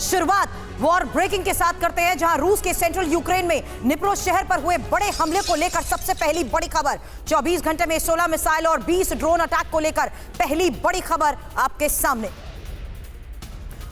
शुरुआत war breaking के साथ करते हैं, जहां रूस के सेंट्रल यूक्रेन में निप्रो शहर पर हुए बड़े हमले को लेकर सबसे पहली बड़ी खबर। 24 घंटे में 16 मिसाइल और 20 ड्रोन अटैक को लेकर पहली बड़ी खबर आपके सामने।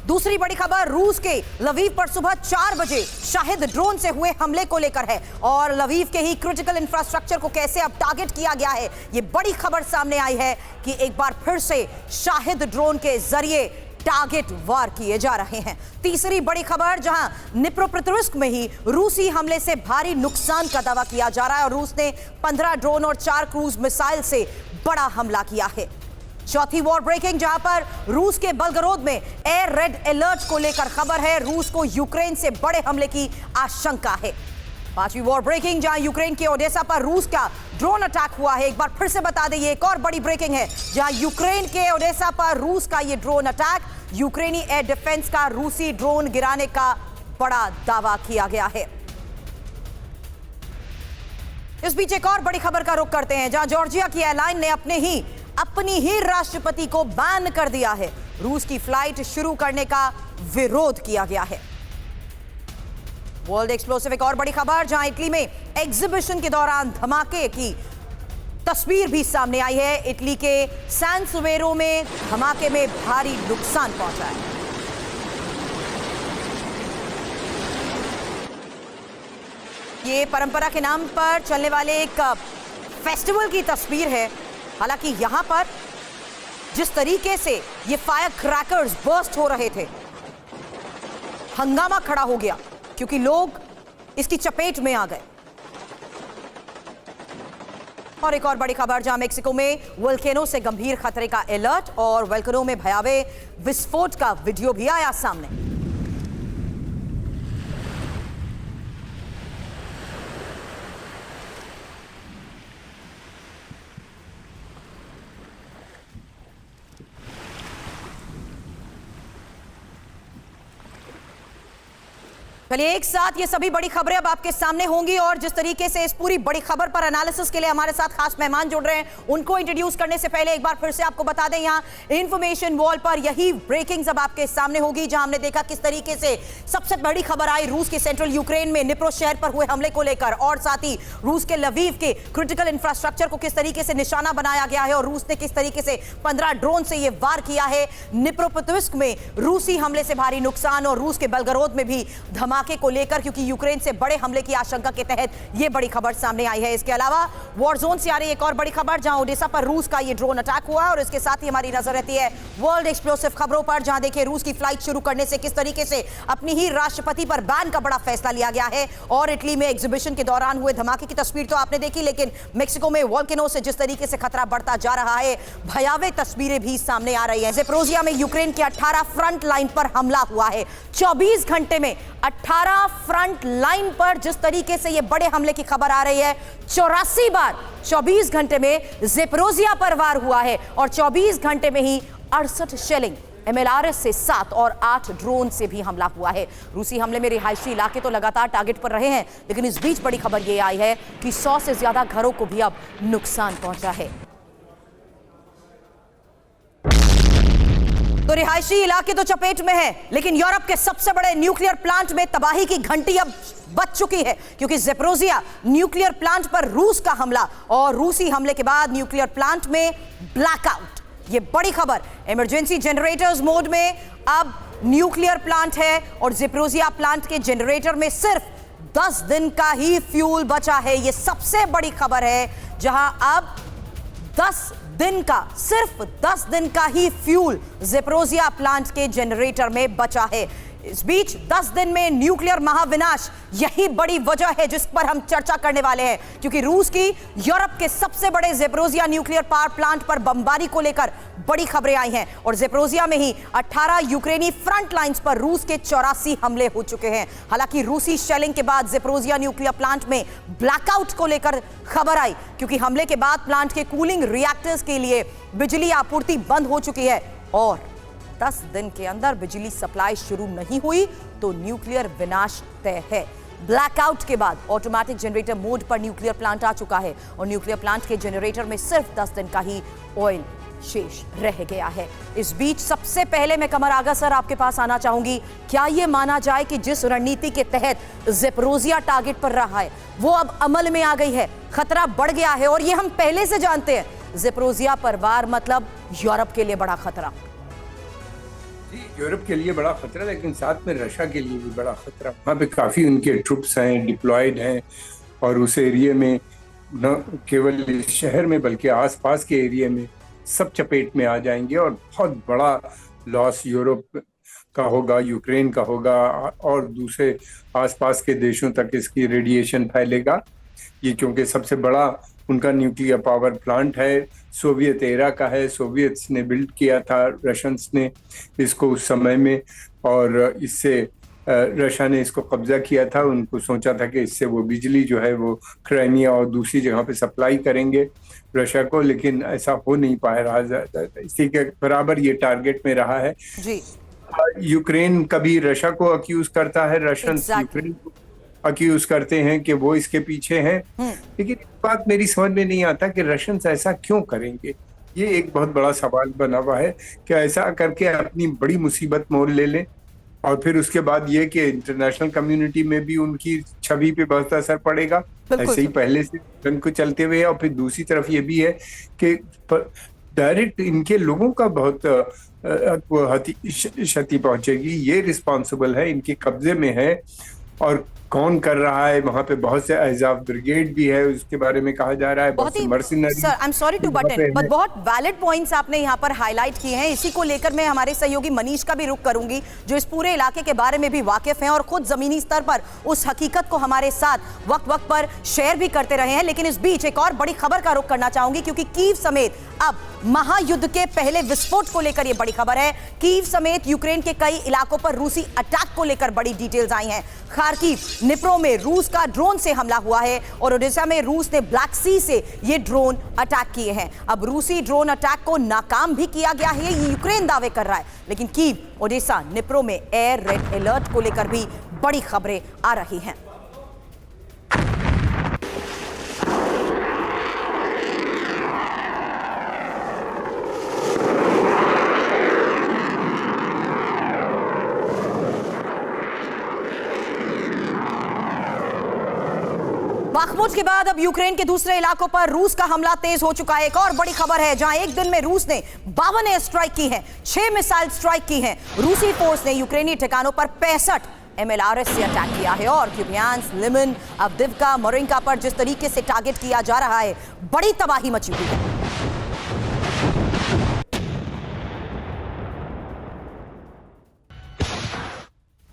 दूसरी बड़ी खबर रूस के लवीव पर सुबह 4 बजे शाहिद ड्रोन से हुए हमले को लेकर है, और लवीव के ही क्रिटिकल इंफ्रास्ट्रक्चर को कैसे अब टारगेट किया गया है, यह बड़ी खबर सामने आई है कि एक बार फिर से शाहिद ड्रोन के जरिए टारगेट वार किए जा रहे हैं। तीसरी बड़ी खबर, जहां निप्रोपेट्रोव्स्क में ही रूसी हमले से भारी नुकसान का दावा किया जा रहा है और रूस ने 15 ड्रोन और 4 क्रूज मिसाइल से बड़ा हमला किया है। चौथी वॉर ब्रेकिंग, जहां पर रूस के बल्गोरोद में एयर रेड अलर्ट को लेकर खबर है, रूस को यूक्रेन से बड़े हमले की आशंका है। पांचवी वॉर ब्रेकिंग, जहां यूक्रेन के ओडेसा पर रूस का ड्रोन अटैक हुआ है। एक बार फिर से बता दें, ये एक और बड़ी ब्रेकिंग है, जहां यूक्रेन के ओडेसा पर रूस का ये ड्रोन अटैक, यूक्रेनी एयर डिफेंस का रूसी ड्रोन गिराने का बड़ा दावा किया गया है। इस बीच एक और बड़ी खबर का रुख करते हैं, जहां जॉर्जिया की एयरलाइन ने अपनी ही राष्ट्रपति को बैन कर दिया है। रूस की फ्लाइट शुरू करने का विरोध किया गया है। वर्ल्ड एक्सप्लोसिव एक और बड़ी खबर, जहां इटली में एग्जीबिशन के दौरान धमाके की तस्वीर भी सामने आई है। इटली के सैन सुवेरो में धमाके में भारी नुकसान पहुंचा है। ये परंपरा के नाम पर चलने वाले एक फेस्टिवल की तस्वीर है। हालांकि यहां पर जिस तरीके से ये फायर क्रैकर्स बर्स्ट हो रहे थे, हंगामा खड़ा हो गया क्योंकि लोग इसकी चपेट में आ गए। और एक और बड़ी खबर, जहां मेक्सिको में वोल्केनो से गंभीर खतरे का अलर्ट और वोल्केनो में भयावह विस्फोट का वीडियो भी आया सामने। चलिए एक साथ ये सभी बड़ी खबरें अब आपके सामने होंगी, और जिस तरीके से इस पूरी बड़ी खबर पर एनालिसिस के लिए हमारे साथ खास मेहमान जुड़ रहे हैं, उनको इंट्रोड्यूस करने से पहले एक बार फिर से आपको बता दें, यहाँ इंफॉर्मेशन वॉल पर यही ब्रेकिंग्स अब आपके सामने होगी, जहां हमने देखा किस तरीके से सबसे बड़ी खबर आई रूस के सेंट्रल यूक्रेन में निप्रो शहर पर हुए हमले को लेकर, और साथ ही रूस के लवीव के क्रिटिकल इंफ्रास्ट्रक्चर को किस तरीके से निशाना बनाया गया है, और रूस ने किस तरीके से 15 ड्रोन से यह वार किया है। निप्रोपेट्रोव्स्क में रूसी हमले से भारी नुकसान, और रूस के बल्गोरोद में भी धमाके को लेकर, क्योंकि यूक्रेन से बड़े हमले की आशंका के तहत यह बड़ी खबर सामने आई है। इसके अलावा वॉर जोन से आ रही एक और बड़ी खबर, जहां ओडेसा पर रूस का यह ड्रोन अटैक हुआ, और इसके साथ ही हमारी नजर रहती है वर्ल्ड एक्सप्लोसिव खबरों पर, जहां देखिए रूस की फ्लाइट शुरू करने से किस तरीके से अपनी ही राष्ट्रपति पर बैन का बड़ा फैसला लिया गया है। और इटली में एग्जीबिशन के दौरान हुए धमाके की तस्वीर तो आपने देखी, लेकिन मेक्सिको में वोल्केनो से जिस तरीके से खतरा बढ़ता जा रहा है, भयावह तस्वीरें भी सामने आ रही है। ज़ेपोरिज़िया में यूक्रेन के 18 फ्रंट लाइन पर हमला हुआ है। 24 घंटे में 18 फ्रंट लाइन पर जिस तरीके से ये बड़े हमले की खबर आ रही है, 84 बार 24 घंटे में ज़ेपोरिज़िया पर वार हुआ है, और 24 घंटे में ही 68 शेलिंग MLRS से 7 और 8 ड्रोन से भी हमला हुआ है। रूसी हमले में रिहायशी इलाके तो लगातार टारगेट पर रहे हैं, लेकिन इस बीच बड़ी खबर यह आई है कि 100 से ज्यादा घरों को भी अब नुकसान पहुंचा है। तो रिहायशी इलाके तो चपेट में है, लेकिन यूरोप के सबसे बड़े न्यूक्लियर प्लांट में तबाही की घंटी अब बज चुकी है, क्योंकि ज़ेपोरिज़िया न्यूक्लियर प्लांट पर रूस का हमला, और रूसी हमले के बाद न्यूक्लियर प्लांट में ब्लैकआउट। ये बड़ी खबर, इमरजेंसी जनरेटर्स मोड में अब न्यूक्लियर प्लांट है, और ज़ेपोरिज़िया प्लांट के जनरेटर में सिर्फ 10 दिन का ही फ्यूल बचा है। ये सबसे बड़ी खबर है, जहां अब 10 दिन का, सिर्फ 10 दिन का ही फ्यूल ज़ेपोरिज़िया प्लांट के जनरेटर में बचा है। इस बीच 10 दिन में न्यूक्लियर महाविनाश, यही बड़ी वजह है जिस पर हम चर्चा करने वाले हैं, क्योंकि रूस की यूरोप के सबसे बड़े ज़ेपोरिज़िया न्यूक्लियर पावर प्लांट पर बमबारी को लेकर बड़ी खबरें आई हैं, और ज़ेपोरिज़िया में ही 18 यूक्रेनी फ्रंट लाइंस पर रूस के 84 हमले हो चुके हैं। हालांकि रूसी शेलिंग के बाद ज़ेपोरिज़िया न्यूक्लियर प्लांट में ब्लैकआउट को लेकर खबर आई, क्योंकि हमले के बाद प्लांट के कूलिंग रिएक्टर्स के लिए बिजली आपूर्ति बंद हो चुकी है, और 10 दिन के अंदर बिजली सप्लाई शुरू नहीं हुई तो न्यूक्लियर विनाश तय है। ब्लैकआउट के बाद ऑटोमेटिक जनरेटर मोड पर न्यूक्लियर प्लांट आ चुका है, और न्यूक्लियर प्लांट के जनरेटर में सिर्फ 10 दिन का ही ऑयल शेष रह गया है। इस बीच सबसे पहले मैं कमर आगा सर आपके पास आना चाहूंगी, क्या यह माना जाए कि जिस रणनीति के तहत ज़ेपोरिज़िया टारगेट पर रहा है वो अब अमल में आ गई है, खतरा बढ़ गया है और ये हम पहले से जानते हैं, ज़ेपोरिज़िया पर वार मतलब यूरोप के लिए बड़ा खतरा। यूरोप के लिए बड़ा खतरा, लेकिन साथ में रशिया के लिए भी बड़ा खतरा। वहाँ पे काफी उनके ट्रुप्स हैं, डिप्लॉयड हैं और उस एरिया में न केवल इस शहर में बल्कि आसपास के एरिया में सब चपेट में आ जाएंगे और बहुत बड़ा लॉस यूरोप का होगा, यूक्रेन का होगा और दूसरे आसपास के देशों तक इसकी रेडिएशन फैलेगा। ये क्योंकि सबसे बड़ा उनका न्यूक्लियर पावर प्लांट है, सोवियत एरा का है, सोवियट्स ने बिल्ड किया था, रशियंस ने इसको उस समय में, और इससे रशिया ने इसको कब्जा किया था। उनको सोचा था कि इससे वो बिजली जो है वो क्राइमिया और दूसरी जगह पे सप्लाई करेंगे रशिया को, लेकिन ऐसा हो नहीं पाया रहा। इसी के बराबर ये टारगेट में रहा है जी। यूक्रेन कभी रशिया को अक्यूज करता है, रशियंस यूक्रेन को अक्यूज करते हैं कि वो इसके पीछे हैं, लेकिन एक बात मेरी समझ में नहीं आता कि रशियंस ऐसा क्यों करेंगे। ये एक बहुत बड़ा सवाल बना हुआ है कि ऐसा करके अपनी बड़ी मुसीबत मोल ले लें और फिर उसके बाद ये कि इंटरनेशनल कम्युनिटी में भी उनकी छवि पे बहुत असर पड़ेगा, ऐसे ही पहले से जंग को चलते हुए। और फिर दूसरी तरफ ये भी है कि डायरेक्ट इनके लोगों का बहुत क्षति पहुंचेगी। ये रिस्पॉन्सिबल है, इनके कब्जे में है और कौन कर रहा है। वहां पे बहुत से अहज़ाब ब्रिगेड भी है, उसके बारे में कहा जा रहा है, बहुत ही mercenary. Sir I am sorry to butt in, but बहुत वैलिड पॉइंट्स आपने यहाँ पर हाईलाइट किए हैं। इसी को लेकर मैं हमारे सहयोगी मनीष का भी रुख करूंगी, जो इस पूरे इलाके के बारे में भी वाकिफ हैं और खुद जमीनी स्तर पर उस हकीकत को हमारे साथ वक्त वक्त पर शेयर भी करते रहे हैं। लेकिन इस बीच एक और बड़ी खबर का रुख करना चाहूंगी, क्योंकि कीव समेत अब महायुद्ध के पहले विस्फोट को लेकर यह बड़ी खबर है। कीव समेत यूक्रेन के कई इलाकों पर रूसी अटैक को लेकर बड़ी डिटेल्स आई हैं। खार्किव, निप्रो में रूस का ड्रोन से हमला हुआ है और ओडेसा में रूस ने ब्लैक सी से ये ड्रोन अटैक किए हैं। अब रूसी ड्रोन अटैक को नाकाम भी किया गया है, ये यूक्रेन दावे कर रहा है, लेकिन कीव, ओडेसा, निप्रो में एयर रेड अलर्ट को लेकर भी बड़ी खबरें आ रही हैं। बाखमुट के बाद अब यूक्रेन के दूसरे इलाकों पर रूस का हमला तेज हो चुका है। एक और बड़ी खबर है, जहां एक दिन में रूस ने 52 एयर स्ट्राइक की है, 6 मिसाइल स्ट्राइक की है। रूसी फोर्स ने यूक्रेनी ठिकानों पर 65 MLRS से अटैक किया है और क्यूपियांस, लिमन, अवदिव्का, मोरिंका पर जिस तरीके से टारगेट किया जा रहा है, बड़ी तबाही मची हुई है।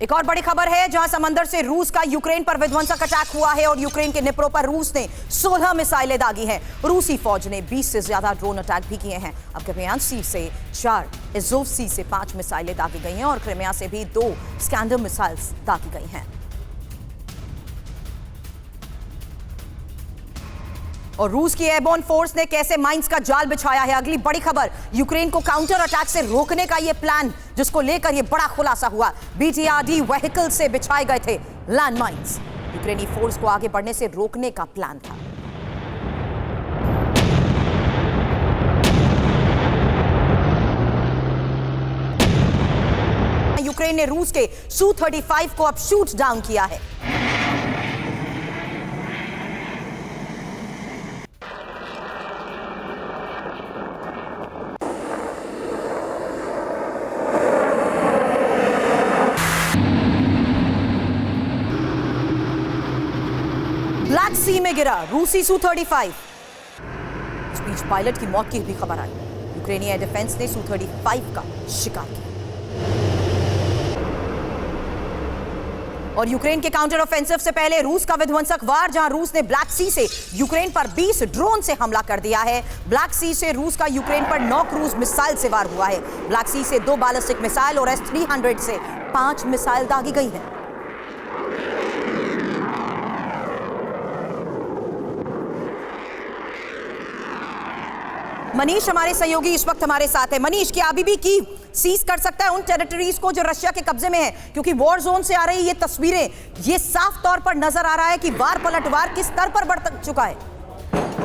एक और बड़ी खबर है, जहां समंदर से रूस का यूक्रेन पर विध्वंसक अटैक हुआ है और यूक्रेन के निप्रो पर रूस ने 16 मिसाइलें दागी हैं। रूसी फौज ने 20 से ज्यादा ड्रोन अटैक भी किए हैं। अब क्रिमियान सी से 4, एज़ोव सी से 5 मिसाइलें दागी गई हैं और क्रिमिया से भी 2 स्कैंडर मिसाइल्स दागी गई हैं। और रूस की एयरबोर्न फोर्स ने कैसे माइंस का जाल बिछाया है, अगली बड़ी खबर। यूक्रेन को काउंटर अटैक से रोकने का यह प्लान, जिसको लेकर यह बड़ा खुलासा हुआ। BTRD व्हीकल से बिछाए गए थे लैंड माइंस, यूक्रेनी फोर्स को आगे बढ़ने से रोकने का प्लान था। यूक्रेन ने रूस के Su-35 को अब शूट डाउन किया है। ब्लैक सी में गिरा रूसी Su-35। इस बीच पायलट की मौत की भी खबर आई। यूक्रेनी एयर डिफेंस ने Su-35 का शिकार किया और यूक्रेन के काउंटर ऑफेंसिव से पहले रूस का विध्वंसक वार, जहां रूस ने ब्लैक सी से यूक्रेन पर 20 ड्रोन से हमला कर दिया है। ब्लैक सी से रूस का यूक्रेन पर 9 क्रूज मिसाइल से वार हुआ है। ब्लैक सी से 2 बैलिस्टिक मिसाइल और S-300 से 5 मिसाइल दागी गई है। मनीष हमारे सहयोगी इस वक्त हमारे साथ है। मनीष, क्या अभी भी कीव सीज कर सकता है उन टेरिटरीज को जो रशिया के कब्जे में है? क्योंकि वॉर जोन से आ रही ये तस्वीरें, ये साफ तौर पर नजर आ रहा है कि वार पलटवार किस स्तर पर बढ़ चुका है।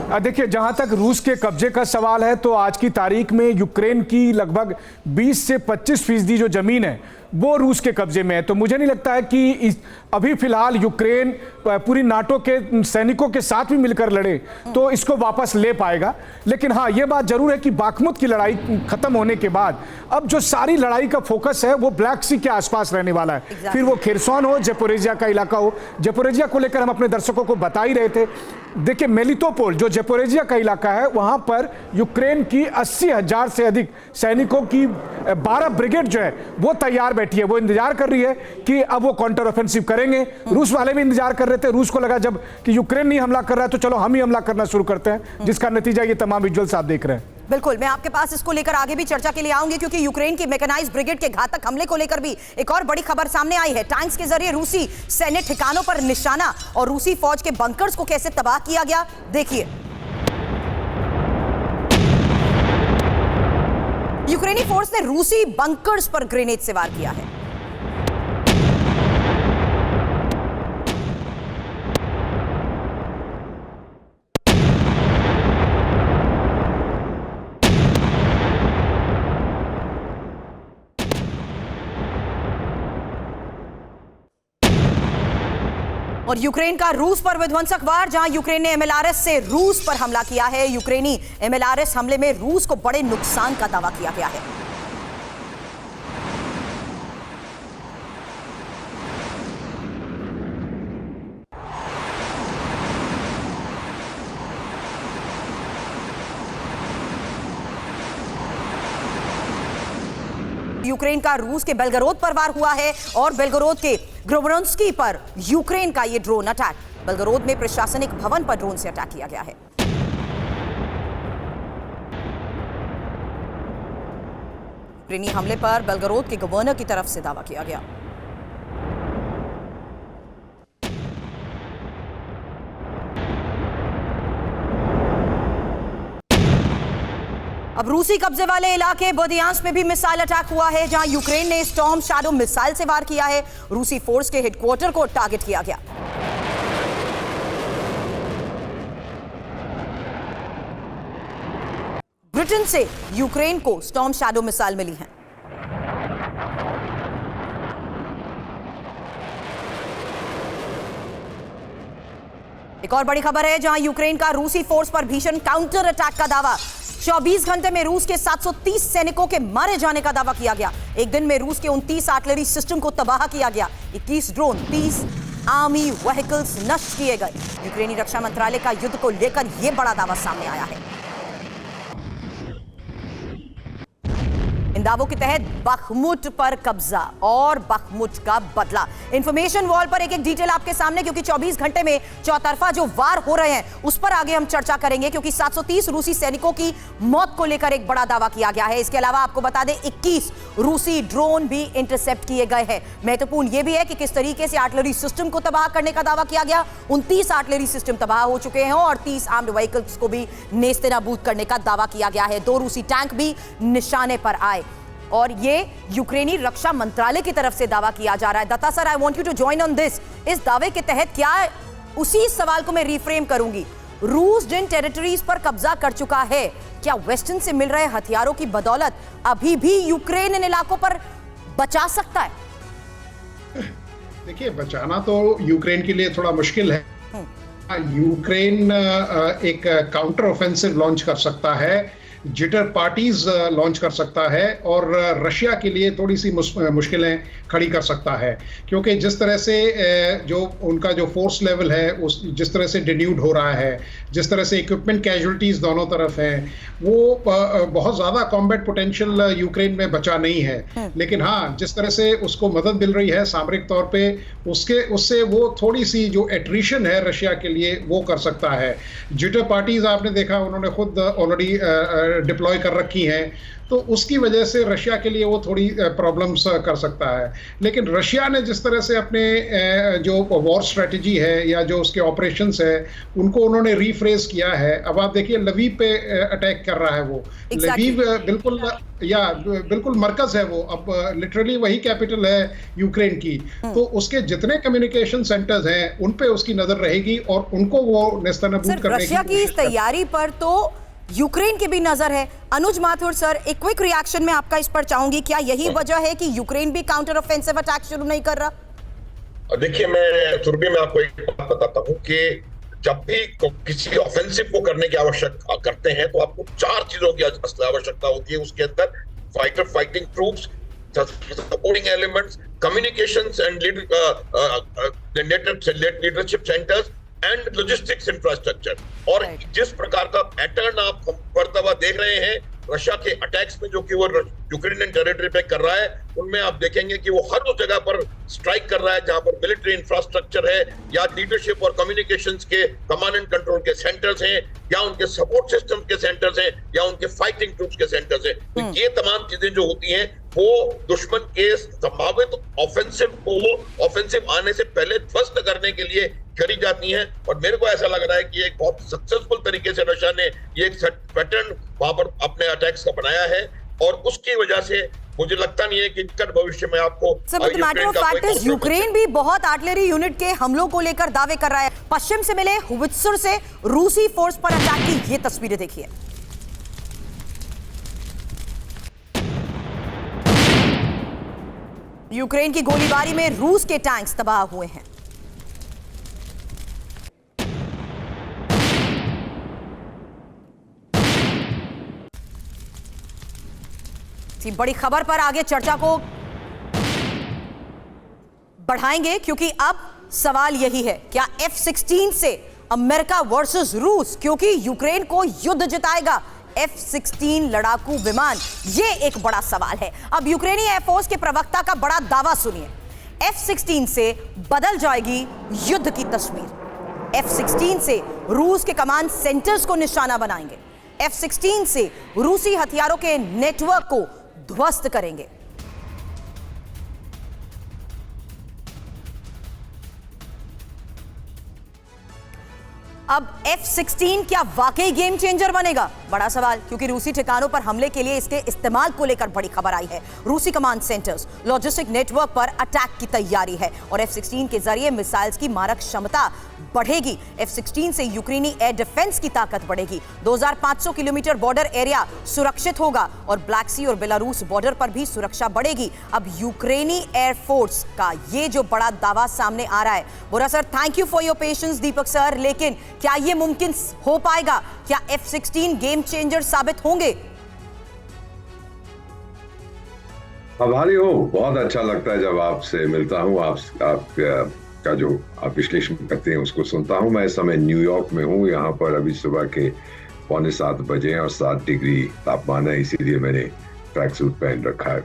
देखिए, जहां तक रूस के कब्जे का सवाल है तो आज की तारीख में यूक्रेन की लगभग 20 से 25% जो जमीन है वो रूस के कब्जे में है। तो मुझे नहीं लगता है कि अभी फिलहाल यूक्रेन पूरी नाटो के सैनिकों के साथ भी मिलकर लड़े तो इसको वापस ले पाएगा। लेकिन हाँ, ये बात जरूर है कि बाखमुत की लड़ाई खत्म होने के बाद अब जो सारी लड़ाई का फोकस है वो ब्लैक सी के आसपास रहने वाला है। फिर वो खेरसोन हो, ज़पोरिजिया का इलाका हो। ज़पोरिजिया को लेकर हम अपने दर्शकों को बता ही रहे थे। देखिए, मेलिटोपोल जो ज़पोरिजिया का इलाका है वहां पर यूक्रेन की 80,000 से अधिक सैनिकों की 12 ब्रिगेड जो है वो तैयार बैठी है। वो इंतजार कर रही है कि अब वो काउंटर ऑफेंसिव करेंगे। रूस वाले भी इंतजार कर रहे थे। रूस को लगा जब कि यूक्रेन नहीं हमला कर रहा है तो चलो हम ही हमला करना शुरू करते हैं, जिसका नतीजा ये तमाम विजुअल्स आप देख रहे हैं। बिल्कुल, मैं आपके पास इसको लेकर आगे भी चर्चा के लिए आऊंगी, क्योंकि यूक्रेन की मैकेनाइज्ड ब्रिगेड के घातक हमले को लेकर भी एक और बड़ी खबर सामने आई है। टैंक्स के जरिए रूसी सैन्य ठिकानों पर निशाना और रूसी फौज के बंकर्स को कैसे तबाह किया गया, देखिए। यूक्रेनी फोर्स ने रूसी बंकर्स पर ग्रेनेड से वार किया है। और यूक्रेन का रूस पर विध्वंसक वार, जहां यूक्रेन ने एमएलआरएस से रूस पर हमला किया है। यूक्रेनी एमएलआरएस हमले में रूस को बड़े नुकसान का दावा किया गया है। यूक्रेन का रूस के बेलगरोद पर वार हुआ है और बेलगरोद के ग्रोबरंस्की पर यूक्रेन का यह ड्रोन अटैक। बेलगरोद में प्रशासनिक भवन पर ड्रोन से अटैक किया गया है। यूक्रेनी हमले पर बेलगरोद के गवर्नर की तरफ से दावा किया गया। अब रूसी कब्जे वाले इलाके बोदियांस्क में भी मिसाइल अटैक हुआ है, जहां यूक्रेन ने स्टॉर्म शैडो मिसाइल से वार किया है। रूसी फोर्स के हेडक्वार्टर को टारगेट किया गया। ब्रिटेन से यूक्रेन को स्टॉर्म शैडो मिसाइल मिली है। एक और बड़ी खबर है, जहां यूक्रेन का रूसी फोर्स पर भीषण काउंटर अटैक का दावा। 24 घंटे में रूस के 730 सैनिकों के मारे जाने का दावा किया गया। एक दिन में रूस के 29 आर्टिलरी सिस्टम को तबाह किया गया। 21 ड्रोन, 30 आर्मी व्हीकल्स नष्ट किए गए। यूक्रेनी रक्षा मंत्रालय का युद्ध को लेकर यह बड़ा दावा सामने आया है। इन दावों के तहत बखमुत पर कब्जा और बखमुत का बदला। इंफॉर्मेशन वॉल पर एक एक डिटेल आपके सामने, क्योंकि 24 घंटे में चौतरफा जो वार हो रहे हैं उस पर आगे हम चर्चा करेंगे, क्योंकि 730 रूसी सैनिकों की मौत को लेकर एक बड़ा दावा किया गया है। इसके अलावा आपको बता दें 21 रूसी ड्रोन भी इंटरसेप्ट किए गए हैं। महत्वपूर्ण यह भी है कि किस तरीके से आर्टिलरी सिस्टम को तबाह करने का दावा किया गया। 29 आर्टिलरी सिस्टम तबाह हो चुके हैं और 30 आर्म्ड व्हीकल्स को भी नेस्तनाबूद करने का दावा किया गया है। 2 रूसी टैंक भी निशाने पर आए और ये यूक्रेनी रक्षा मंत्रालय की तरफ से दावा किया जा रहा है। Datta sir, I want you to join on this. इस दावे के तहत क्या, उसी सवाल को मैं रिफ्रेम करूंगी, रूस जिन टेरिटरीज पर कब्जा कर चुका है, क्या वेस्टर्न से मिल रहे हथियारों की बदौलत अभी भी यूक्रेन इन इलाकों पर बचा सकता है? देखिए, बचाना तो यूक्रेन के लिए थोड़ा मुश्किल है। यूक्रेन एक काउंटर ऑफेंसिव लॉन्च कर सकता है, जिटर पार्टीज लॉन्च कर सकता है और रशिया के लिए थोड़ी सी मुश्किलें खड़ी कर सकता है, क्योंकि जिस तरह से जो उनका जो फोर्स लेवल है उस जिस तरह से डिन्यूड हो रहा है, जिस तरह से इक्विपमेंट कैजुअलिटीज दोनों तरफ हैं, वो बहुत ज़्यादा कॉम्बैट पोटेंशियल यूक्रेन में बचा नहीं है। लेकिन हाँ, जिस तरह से उसको मदद मिल रही है सामरिक तौर पे, उससे वो थोड़ी सी जो एट्रिशन है रशिया के लिए वो कर सकता है। जिटर पार्टीज आपने देखा, उन्होंने खुद ऑलरेडी डिप्लॉय कर रखी हैं, तो उसकी वजह से रशिया के लिए वो थोड़ी प्रॉब्लम्स कर सकता है। लेकिन रशिया ने जिस तरह से अपने जो वॉर स्ट्रेटजी है या जो उसके ऑपरेशंस है उनको उन्होंने रीफ्रेज किया है। अब आप देखिए लवीव पे अटैक कर रहा है वो। लवीव बिल्कुल मरकज है वो, अब लिटरली वही कैपिटल है यूक्रेन की। तो उसके जितने कम्युनिकेशन सेंटर्स हैं उन पे उसकी नजर रहेगी और उनको वो नेस्तनाबूद करने रशिया की इस तैयारी पर तो यूक्रेन की भी नजर है। अनुज माथुर सर, एक क्विक रिएक्शन में आपका इस पर चाहूंगी, क्या यही वजह है कि यूक्रेन भी काउंटर ऑफेंसिव अटैक शुरू नहीं कर रहा? देखिए, मैं सुरभि में आपको एक बात बताता हूं कि जब भी किसी ऑफेंसिव को करने की आवश्यकता करते हैं तो आपको 4 चीजों की आवश्यकता होती है। उसके अंदर fighting troops, supporting elements, communications and leadership centres and logistics infrastructure. और जिस प्रकार का पैटर्न आप बढ़ता हुआ देख रहे हैं रशिया के अटैक्स में, जो कि वो यूक्रेनियन टेरिटरी पे कर रहा है, उनमें आप देखेंगे कि वो हर उस जगह पर स्ट्राइक कर रहा है जहां पर मिलिट्री इंफ्रास्ट्रक्चर है या लीडरशिप और कम्युनिकेशंस के कमांड एंड कंट्रोल के सेंटर्स हैं या उनके सपोर्ट सिस्टम के सेंटर्स हैं या उनके फाइटिंग ट्रूप्स के सेंटर्स हैं। तो ये तमाम चीजें जो होती हैं वो दुश्मन के संभावित ऑफेंसिव आने से पहले ध्वस्त करने के लिए करी जाती हैं। और मेरे को ऐसा लग रहा है कि एक बहुत सक्सेसफुल तरीके से रशिया ने ये पैटर्न वहां पर अपने अटैक्स का बनाया है और उसकी वजह से मुझे लगता नहीं है कि निकट भविष्य में आपको यूक्रेन भी बहुत आर्टिलरी यूनिट के हमलों को लेकर दावे कर रहा है। पश्चिम से मिले होवित्जर से रूसी फोर्स पर अटैक की ये तस्वीरें देखिए। यूक्रेन की गोलीबारी में रूस के टैंक्स तबाह हुए हैं। बड़ी खबर पर आगे चर्चा को बढ़ाएंगे क्योंकि अब सवाल यही है, क्या F-16 से अमेरिका वर्सेस रूस, क्योंकि यूक्रेन को युद्ध जिताएगा F-16 लड़ाकू विमान, ये एक बड़ा सवाल है। अब यूक्रेनी एयरफोर्स के प्रवक्ता का बड़ा दावा सुनिए, F-16 से बदल जाएगी युद्ध की तस्वीर। F-16 से रूस के कमांड सेंटर्स को निशाना बनाएंगे। F-16 से रूसी हथियारों के नेटवर्क को ध्वस्त करेंगे। अब F-16 क्या वाकई गेम चेंजर बनेगा? बड़ा सवाल, क्योंकि रूसी ठिकानों पर हमले के लिए इसके इस्तेमाल को लेकर बड़ी खबर आई है। रूसी कमांड सेंटर्स, लॉजिस्टिक नेटवर्क पर अटैक की तैयारी है और F-16 के जरिए मिसाइल्स की मारक क्षमता बढ़ेगी। F-16 से यूक्रेनी एयर डिफेंस की ताकत बढ़ेगी। 2500 किलोमीटर बॉर्डर एरिया सुरक्षित होगा और ब्लैक सी और बेलारूस बॉर्डर पर भी सुरक्षा बढ़ेगी। अब यूक्रेनी एयरफोर्स का ये जो बड़ा दावा सामने आ रहा है, Bora sir, thank you for your patience, Deepak sir, लेकिन क्या ये मुमकिन हो पाएगा? क्या F-16 गेम चेंजर साबित होंगे? आभारी हो, बहुत अच्छा लगता है जब आपसे मिलता हूँ, आप का जो आप विश्लेषण करते हैं उसको सुनता हूँ। मैं इस समय न्यूयॉर्क में हूँ, यहाँ पर अभी सुबह के 6:45 बजे और 7 डिग्री तापमान है, इसीलिए मैंने ट्रैक सूट पहन रखा है।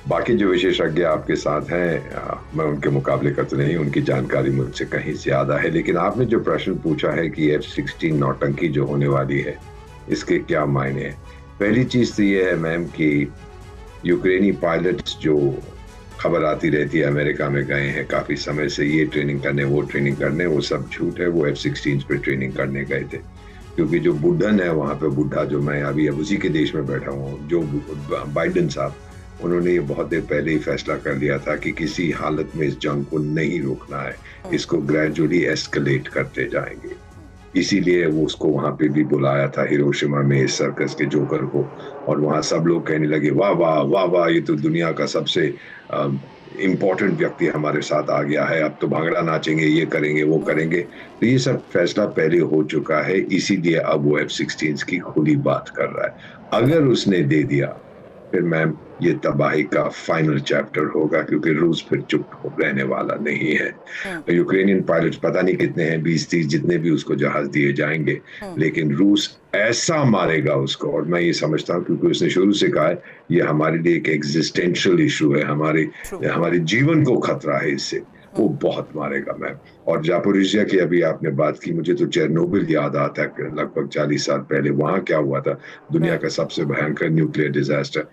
बाकी जो विशेषज्ञ आपके साथ हैं मैं उनके मुकाबले का तो नहीं, उनकी जानकारी मुझसे कहीं ज्यादा है। लेकिन आपने जो प्रश्न पूछा है कि F-16 नौटंकी जो होने वाली है इसके क्या मायने हैं, पहली चीज तो ये है मैम कि यूक्रेनी पायलट्स जो खबर आती रहती है अमेरिका में गए हैं काफी समय से, ये ट्रेनिंग करने वो ट्रेनिंग करने, वो सब झूठ है। वो F-16 पे ट्रेनिंग करने गए थे क्योंकि जो बुड्ढन है वहां पे, बुड्ढा जो मैं अभी अब उसी के देश में बैठा हूँ, जो बाइडेन साहब, उन्होंने ये बहुत देर पहले ही फैसला कर लिया था कि किसी हालत में इस जंग को नहीं रोकना है, इसको ग्रेजुअली एस्केलेट करते जाएंगे। इसीलिए वो उसको वहां पे भी बुलाया था हिरोशिमा में इस सर्कस के जोकर को, और वहां सब लोग कहने लगे वाह वाह वाह वाह, ये तो दुनिया का सबसे इम्पोर्टेंट व्यक्ति हमारे साथ आ गया है, अब तो भांगड़ा नाचेंगे, ये करेंगे वो करेंगे। तो ये सब फैसला पहले हो चुका है, इसीलिए अब वो F-16 की खुली बात कर रहा है। अगर उसने दे दिया फिर मैम ये तबाही का फाइनल चैप्टर होगा, क्योंकि रूस फिर चुप रहने वाला नहीं है। यूक्रेनियन पायलट्स पता नहीं कितने हैं, 20-30 जितने भी उसको जहाज दिए जाएंगे, लेकिन रूस ऐसा मारेगा उसको। और मैं ये समझता हूँ क्योंकि उसने शुरू से कहा है ये हमारे लिए एक एग्जिस्टेंशियल इशू है, हमारे जीवन को खतरा है इससे। वो बहुत मारेगा मैम। और जापोरिजिया की अभी आपने बात की, मुझे तो चेरनोबिल याद आता है, लगभग 40 साल पहले वहां क्या हुआ था, दुनिया का सबसे भयंकर न्यूक्लियर डिजास्टर।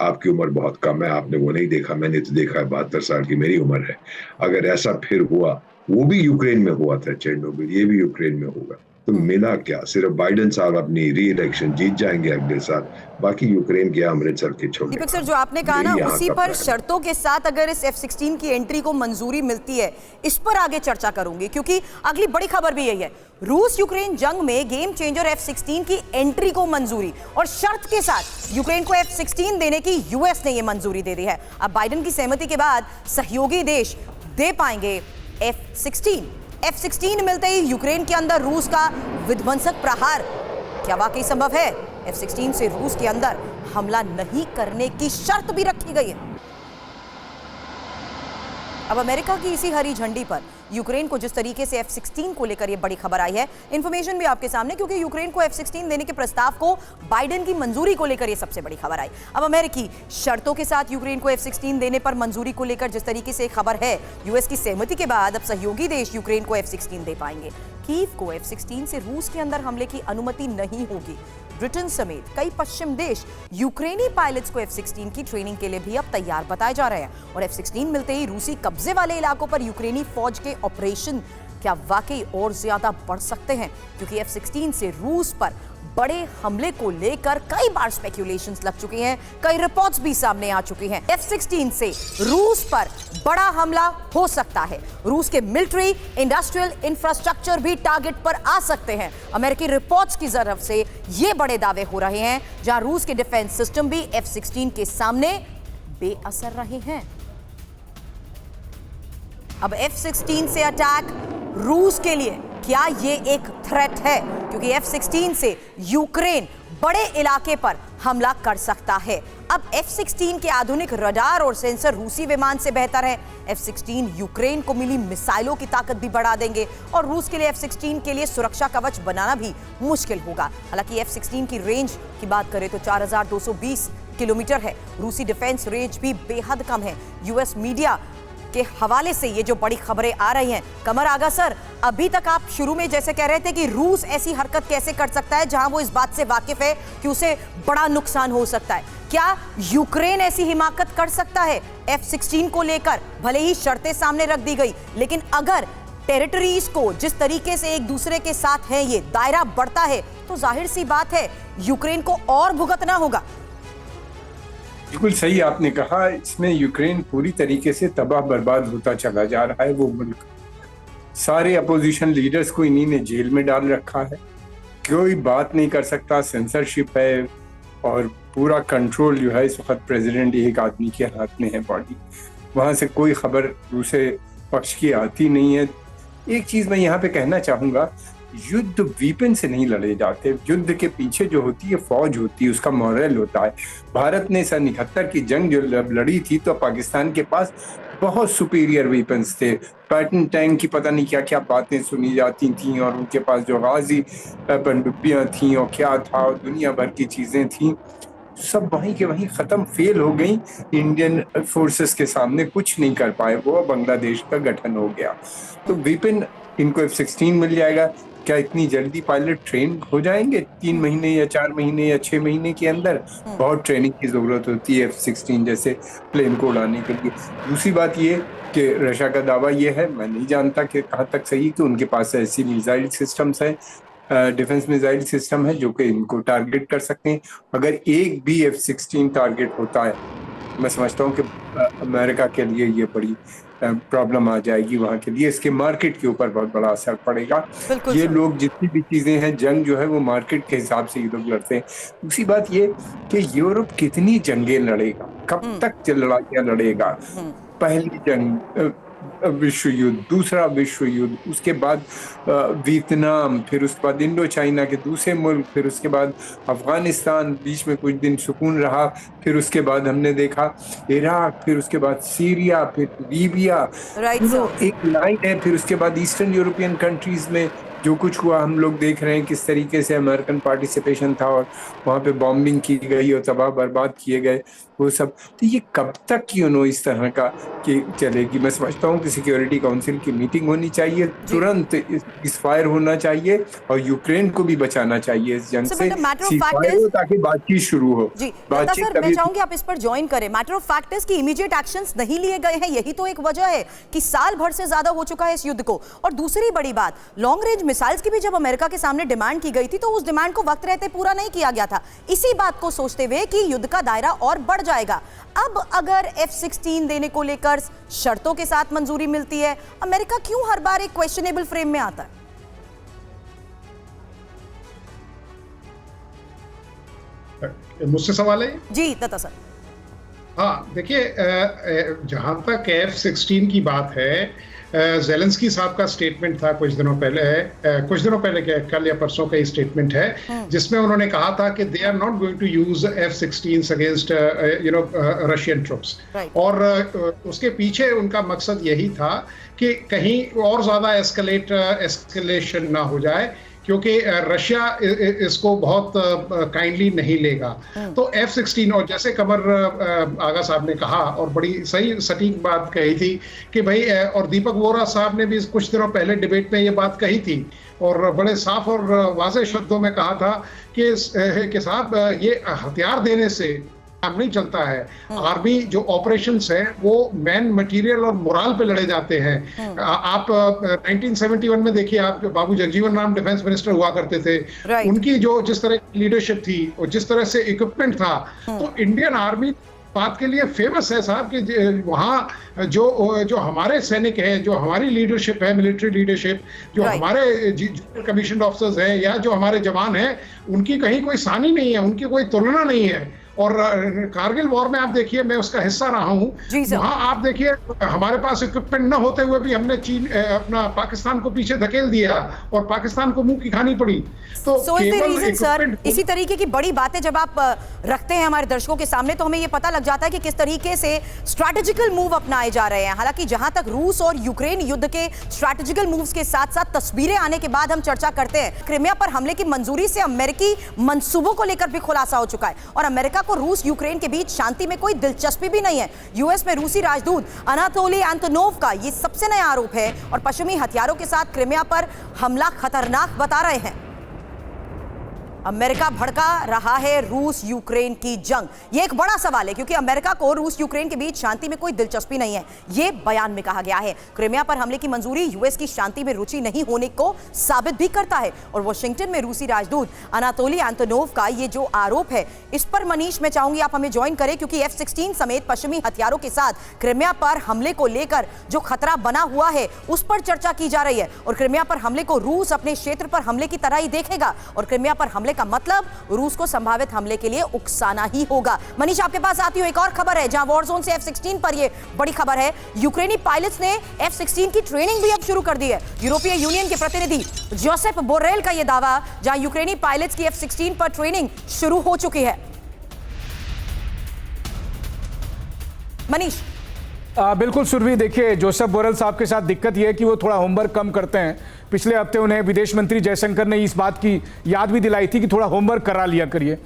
आपकी उम्र बहुत कम है, आपने वो नहीं देखा, मैंने तो देखा है, 72 साल की मेरी उम्र है। अगर ऐसा फिर हुआ, वो भी यूक्रेन में हुआ था चेरनोबिल, ये भी यूक्रेन में होगा, तो मिला क्या? सिर्फ बाइडेन साहब अपनी री इलेक्शन जीत जाएंगे अगले साल, बाकी यूक्रेन के अमृतसर के छोड़ने। दीपक सर, जो आपने कहा ना, उसी पर शर्तों के साथ अगर इस F-16 की एंट्री को मंजूरी मिलती है, इस पर आगे चर्चा करूंगी, क्योंकि अगली बड़ी खबर भी यही है। रूस यूक्रेन जंग में गेम चेंजर F-16 की एंट्री को मंजूरी, और शर्त के साथ यूक्रेन को F-16 देने की यूएस ने यह मंजूरी दे दी है। अब बाइडेन की सहमति के बाद सहयोगी देश दे पाएंगे F-16 मिलते ही यूक्रेन के अंदर रूस का विध्वंसक प्रहार क्या वाकई संभव है? F-16 से रूस के अंदर हमला नहीं करने की शर्त भी रखी गई है। अब अमेरिका की इसी हरी झंडी पर यूक्रेन को जिस तरीके से F-16 को लेकर यह बड़ी खबर आई है, इंफॉर्मेशन भी आपके सामने, क्योंकि यूक्रेन को F-16 देने के प्रस्ताव को बाइडेन की मंजूरी को लेकर यह सबसे बड़ी खबर आई। अब अमेरिकी शर्तों के साथ यूक्रेन को F-16 देने पर मंजूरी को लेकर जिस तरीके से खबर है, यूएस की सहमति के बाद अब सहयोगी देश यूक्रेन को F-16 दे पाएंगे। कीव को F-16 से रूस के अंदर हमले की अनुमति नहीं होगी। ब्रिटेन समेत कई पश्चिम देश यूक्रेनी पायलट्स को F-16 की ट्रेनिंग के लिए भी अब तैयार बताए जा रहे हैं, और F-16 मिलते ही रूसी कब्जे वाले इलाकों पर यूक्रेनी फौज के ऑपरेशन क्या वाकई और ज्यादा बढ़ सकते हैं, क्योंकि F-16 से रूस पर बड़े हमले को लेकर कई बार स्पेक्यूलेशंस लग चुकी हैं, कई रिपोर्ट्स भी सामने आ चुकी हैं। F-16 से रूस पर बड़ा हमला हो सकता है, रूस के मिलिट्री इंडस्ट्रियल इंफ्रास्ट्रक्चर भी टारगेट पर आ सकते हैं। अमेरिकी रिपोर्ट्स की तरफ से ये बड़े दावे हो रहे हैं, जहां रूस के डिफेंस सिस्टम भी F-16 के सामने बेअसर रहे हैं। अब F-16 से अटैक रूस के लिए क्या ये एक थ्रेट है? क्योंकि F-16 से यूक्रेन बड़े इलाके पर हमला कर सकता है। अब F-16 के आधुनिक रडार और सेंसर रूसी विमान से बेहतर है। F-16 यूक्रेन को मिली मिसाइलों की ताकत भी बढ़ा देंगे, और रूस के लिए F-16 के लिए सुरक्षा कवच बनाना भी मुश्किल होगा। हालांकि F-16 की रेंज की बात करें तो 4220 किलोमीटर है। रूसी डिफेंस रेंज भी बेहद कम है। यूएस मीडिया के हवाले से ये जो बड़ी खबरें आ रही हैं, कमर आगा सर, अभी तक आप शुरू में जैसे कह रहे थे कि रूस ऐसी हरकत कैसे कर सकता है जहां वो इस बात से वाकिफ है कि उसे बड़ा नुकसान हो सकता है, क्या यूक्रेन ऐसी हिमाकत कर सकता है F-16 को लेकर? भले ही शर्तें सामने रख दी गई, लेकिन अगर टेरिटरीज को जिस तरीके से एक दूसरे के साथ है, ये दायरा बढ़ता है, तो जाहिर सी बात है यूक्रेन को और भुगतना होगा। बिल्कुल सही आपने कहा, इसमें यूक्रेन पूरी तरीके से तबाह बर्बाद होता चला जा रहा है। वो मुल्क, सारे अपोजिशन लीडर्स को इन्हीं ने जेल में डाल रखा है, कोई बात नहीं कर सकता, सेंसरशिप है, और पूरा कंट्रोल जो है इस वक्त प्रेसिडेंट एक आदमी के हाथ में है बॉडी। वहाँ से कोई खबर दूसरे पक्ष की आती नहीं है। एक चीज़ मैं यहाँ पे कहना चाहूँगा, युद्ध वीपन से नहीं लड़े जाते, युद्ध के पीछे जो होती है फौज होती है, उसका मॉरल होता है। भारत ने सन 71 की जंग जो लड़ी थी, तो पाकिस्तान के पास बहुत सुपीरियर वेपन्स थे। पैटर्न टैंक की पता नहीं क्या क्या बातें सुनी जाती थीं, और उनके पास जो गाजी पनडुब्बियाँ थीं और क्या था, और दुनिया भर की चीज़ें थीं, सब वहीं के वहीं ख़त्म, फेल हो गई। इंडियन फोर्सेस के सामने कुछ नहीं कर पाए, वो बांग्लादेश का गठन हो गया। तो वेपन इनको F-16 मिल जाएगा। क्या इतनी जल्दी पायलट ट्रेन हो जाएंगे? 3 महीने या 4 महीने या 6 महीने के अंदर? बहुत ट्रेनिंग की ज़रूरत होती है F-16 जैसे प्लेन को उड़ाने के लिए। दूसरी बात ये कि रशिया का दावा ये है, मैं नहीं जानता कि कहाँ तक सही, कि उनके पास ऐसी मिसाइल सिस्टम्स हैं, डिफेंस मिसाइल सिस्टम है जो कि इनको टारगेट कर सकते हैं। अगर एक भी F-16 टारगेट होता है, मैं समझता हूँ कि अमेरिका के लिए ये बड़ी प्रॉब्लम आ जाएगी, वहाँ के लिए इसके मार्केट के ऊपर बहुत बड़ा असर पड़ेगा। ये लोग जितनी भी चीज़ें हैं, जंग जो है वो मार्केट के हिसाब से ये लोग लड़ते हैं। दूसरी बात ये कि यूरोप कितनी जंगें लड़ेगा, कब तक लड़ाइयाँ लड़ेगा? पहली जंग विश्व युद्ध, दूसरा विश्व युद्ध, उसके बाद वियतनाम, फिर उसके बाद इंडो चाइना के दूसरे मुल्क, फिर उसके बाद अफगानिस्तान, बीच में कुछ दिन सुकून रहा, फिर उसके बाद हमने देखा इराक, फिर उसके बाद सीरिया, फिर लीबिया, एक लाइन है। फिर उसके बाद ईस्टर्न यूरोपियन कंट्रीज में जो कुछ हुआ हम लोग देख रहे हैं किस तरीके से अमेरिकन पार्टिसिपेशन था और वहाँ पे बॉम्बिंग की गई और तबाह बर्बाद किए गए वो सब। तो ये कब तक इस तरह का कि चलेगी? मैं समझता हूँ कि सिक्योरिटी काउंसिल की मीटिंग होनी चाहिए, तुरंत सीज़फायर होना चाहिए और यूक्रेन को भी बचाना चाहिए इस जंग से, सीज़फायर हो ताकि बातचीत शुरू हो। जी सर, मैं चाहूंगी आप इस पर ज्वाइन करें। मैटर ऑफ फैक्ट इज कि इमीडिएट एक्शंस नहीं लिए गए हैं, यही तो एक वजह है कि साल भर से ज्यादा हो चुका है इस युद्ध को। और दूसरी बड़ी बात, लॉन्ग रेंज मिसाइल्स की भी जब अमेरिका के सामने डिमांड की गई थी तो उस डिमांड को वक्त रहते पूरा नहीं किया गया था, इसी बात को सोचते हुए कि युद्ध का दायरा और बढ़ जाएगा। अब अगर F-16 देने को लेकर शर्तों के साथ मंजूरी मिलती है, अमेरिका क्यों हर बार एक क्वेश्चनेबल फ्रेम में आता है? मुझसे सवाल है जी दत्ता सर। हाँ देखिए, जहां तक F-16 की बात है, ज़ेलेंस्की साहब का स्टेटमेंट था कुछ दिनों पहले क्या कल या परसों का ही स्टेटमेंट है जिसमें उन्होंने कहा था कि they are not going to use F-16 against Russian troops. और उसके पीछे उनका मकसद यही था कि कहीं और ज्यादा एस्केलेशन ना हो जाए, क्योंकि रशिया इसको बहुत काइंडली नहीं लेगा। तो F-16, और जैसे कमर आगा साहब ने कहा और बड़ी सही सटीक बात कही थी कि भाई, और दीपक वोरा साहब ने भी कुछ दिनों पहले डिबेट में ये बात कही थी और बड़े साफ और वाज़ेह शब्दों में कहा था कि साहब ये हथियार देने से काम नहीं चलता है। आर्मी जो ऑपरेशंस है वो मैन, मटेरियल और मोरल पे लड़े जाते हैं। आप 1971 में देखिए, आप बाबू जगजीवन राम डिफेंस मिनिस्टर हुआ करते थे, उनकी जो जिस तरह की लीडरशिप थी और जिस तरह से इक्विपमेंट था, तो इंडियन आर्मी बात के लिए फेमस है साहब कि वहाँ जो हमारे सैनिक हैं, जो हमारी लीडरशिप है, मिलिट्री लीडरशिप, जो हमारे कमीशन ऑफिसर्स हैं या जो हमारे जवान हैं, उनकी कहीं कोई सानी नहीं है, उनकी कोई तुलना नहीं है। और कारगिल वॉर में आप देखिए, मैं उसका हिस्सा रहा हूँ, वहाँ आप देखिए हमारे पास इक्विपमेंट न होते हुए भी हमने अपना पाकिस्तान को पीछे धकेल दिया और पाकिस्तान को मुंह की खानी पड़ी। तो सर, इसी तरीके की बड़ी बातें जब आप रखते हैं हमारे दर्शकों के सामने तो हमें ये पता लग जाता है कि किस तरीके से स्ट्रैटेजिकल मूव अपनाए जा रहे हैं। हालांकि जहां तक रूस और यूक्रेन युद्ध के स्ट्रैटेजिकल मूव्स के साथ साथ तस्वीरें आने के बाद हम चर्चा करते हैं, क्रिमिया पर हमले की मंजूरी से अमेरिकी मंसूबों को लेकर भी खुलासा हो चुका है और अमेरिका को रूस यूक्रेन के बीच शांति में कोई दिलचस्पी भी नहीं है। यूएस में रूसी राजदूत अनातोली एंटोनोव का ये सबसे नया आरोप है और पश्चिमी हथियारों के साथ क्रिमिया पर हमला खतरनाक बता रहे हैं। अमेरिका भड़का रहा है रूस यूक्रेन की जंग। यह एक बड़ा सवाल है क्योंकि अमेरिका को रूस यूक्रेन के बीच शांति में कोई दिलचस्पी नहीं है, यह बयान में कहा गया है। क्रिमिया पर हमले की मंजूरी यूएस की शांति में रुचि नहीं होने को साबित भी करता है और वॉशिंगटन में रूसी राजदूत अनातोली एंटोनोव का यह जो आरोप है, इस पर मनीष मैं चाहूंगी आप हमें ज्वाइन करें, क्योंकि F-16 समेत पश्चिमी हथियारों के साथ क्रिमिया पर हमले को लेकर जो खतरा बना हुआ है उस पर चर्चा की जा रही है और क्रिमिया पर हमले को रूस अपने क्षेत्र पर हमले की तरह ही देखेगा और क्रिमिया पर हमले का मतलब रूस को संभावित हमले के लिए उकसाना ही होगा। मनीष, आपके पास आती हुई एक और खबर है जहां वॉर जोन से F-16 पर यह बड़ी खबर है, यूक्रेनी पायलट्स ने F-16 की ट्रेनिंग भी अब शुरू कर दी है। यूरोपीय यूनियन के प्रतिनिधि जोसेफ बोरेल का यह दावा, जहां यूक्रेनी पायलट्स की F-16 पर ट्रेनिंग शुरू हो चुकी है। मनीष। बिल्कुल सुरभि, देखिए जोसेफ बोरेल साहब के साथ दिक्कत यह है कि वो थोड़ा होमवर्क कम करते हैं। पिछले हफ्ते उन्हें विदेश मंत्री जयशंकर ने इस बात की याद भी दिलाई थी कि थोड़ा होमवर्क करा लिया करिए।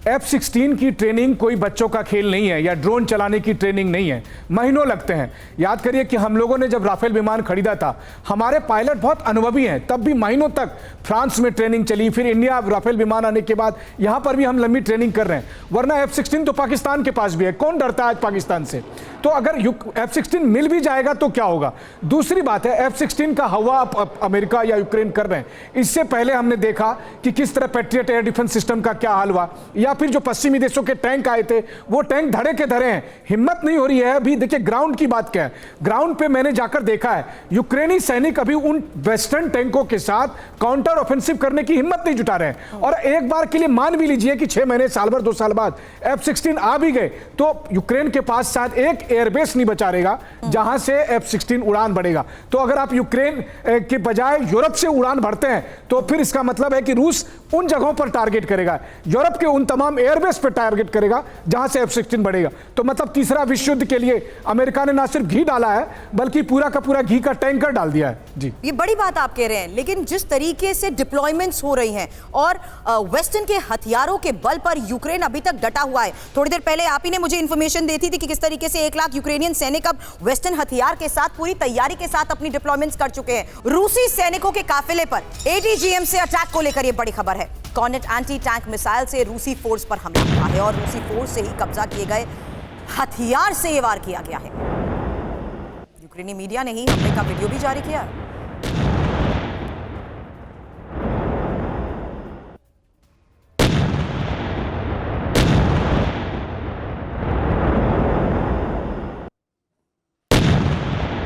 F-16 की ट्रेनिंग कोई बच्चों का खेल नहीं है या ड्रोन चलाने की ट्रेनिंग नहीं है, महीनों लगते हैं। याद करिए कि हम लोगों ने जब राफेल विमान खरीदा था, हमारे पायलट बहुत अनुभवी हैं, तब भी महीनों तक फ्रांस में ट्रेनिंग चली, फिर इंडिया राफेल विमान आने के बाद यहाँ पर भी हम लंबी ट्रेनिंग कर रहे हैं। वरना F-16 तो पाकिस्तान के पास भी है, कौन डरता है आज पाकिस्तान से? तो अगर F-16 मिल भी जाएगा तो क्या होगा? दूसरी बात है, F-16 का हवा अमेरिका या यूक्रेन कर रहे हैं। इससे पहले हमने देखा कि किस तरह पैट्रियट एयर डिफेंस सिस्टम का क्या हाल हुआ, या फिर जो पश्चिमी देशों के टैंक आए थे वो टैंक धड़े के धड़े हैं, हिम्मत नहीं हो रही है। अभी देखिए ग्राउंड की बात क्या है, ग्राउंड पे मैंने जाकर देखा है, यूक्रेनी सैनिक अभी उन वेस्टर्न टैंकों के साथ काउंटर ऑफेंसिव करने की हिम्मत नहीं जुटा रहे हैं। और एक बार के लिए मान भी लीजिए कि 6 महीने, साल भर, 2 साल बाद F-16 आ भी गए तो यूक्रेन के पास शायद एक एयरबेस नहीं बचा रहेगा जहां से F-16 उड़ान बढ़ेगा। तो अगर आप यूक्रेन के बजाय यूरोप से उड़ान भरते हैं तो फिर इसका मतलब है कि रूस उन जगहों पर टारगेट करेगा, यूरोप के उन तमाम तमाम एयरबेस पे टारगेट करेगा जहां से F-16 बढ़ेगा। तो मतलब तीसरा विश्व युद्ध के लिए अमेरिका ने ना सिर्फ घी डाला है बल्कि पूरा का पूरा घी का टैंकर डाल दिया है। जी, ये बड़ी बात आप कह रहे हैं, लेकिन जिस तरीके से डिप्लॉयमेंट्स हो रही हैं और वेस्टर्न के हथियारों के बल पर यूक्रेन अभी तक डटा हुआ है। थोड़ी देर पहले आप ही ने मुझे इंफॉर्मेशन दी थी कि किस तरीके से 1 लाख यूक्रेनियन सैनिक अब वेस्टर्न हथियार के साथ पूरी तैयारी के साथ अपनी डिप्लॉयमेंट्स कर चुके हैं। रूसी सैनिकों के काफिले पर ATGM से अटैक को लेकर यह बड़ी खबर है। कॉर्नेट एंटी टैंक मिसाइल से रूसी फोर्स पर हमला हुआ है और रूसी फोर्स से ही कब्जा किए गए हथियार से ये वार किया गया है। यूक्रेनी मीडिया ने ही हमले का वीडियो भी जारी किया है।